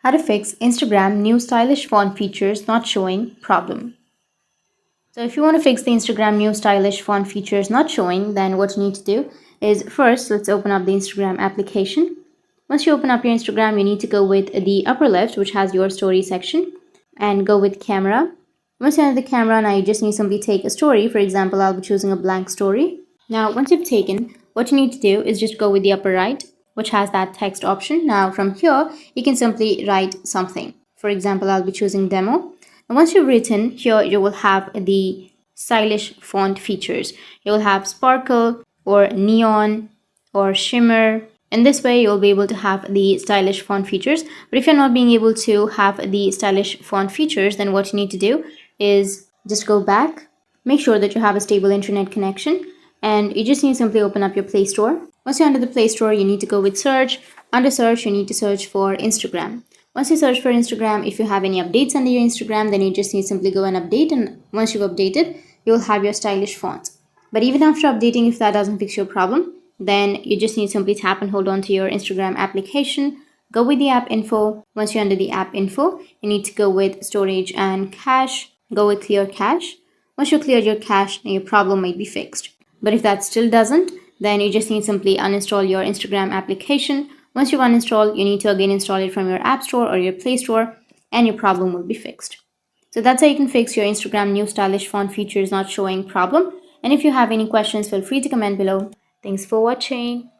How to fix Instagram new stylish font features not showing problem. So if you want to fix the Instagram new stylish font features not showing, then what you need to do is first, let's open up the Instagram application. Once you open up your Instagram, you need to go with the upper left, which has your story section, and go with camera. Once you enter the camera, now you just need to simply take a story. For example, I'll be choosing a blank story. Now, once you've taken, what you need to do is just go with the upper right, which has that text option. Now, from here, you can simply write something. For example, I'll be choosing demo. And once you've written, here you will have the stylish font features. You will have sparkle or neon or shimmer. In this way, you'll be able to have the stylish font features. But if you're not being able to have the stylish font features, then what you need to do is just go back. Make sure that you have a stable internet connection. And you just need to simply open up your Play Store. Once you're under the Play Store, you need to go with search. Under search, you need to search for Instagram. Once you search for Instagram, if you have any updates under your Instagram, then you just need to simply go and update. And once you've updated, you'll have your stylish font. But even after updating, if that doesn't fix your problem, then you just need to simply tap and hold on to your Instagram application. Go with the app info. Once you're under the app info, you need to go with storage and cache. Go with clear cache. Once you clear your cache, then your problem might be fixed. But if that still doesn't, then you just need to simply uninstall your Instagram application. Once you uninstall, you need to again install it from your App Store or your Play Store, and your problem will be fixed. So that's how you can fix your Instagram new stylish font features not showing problem. And if you have any questions, feel free to comment below. Thanks for watching.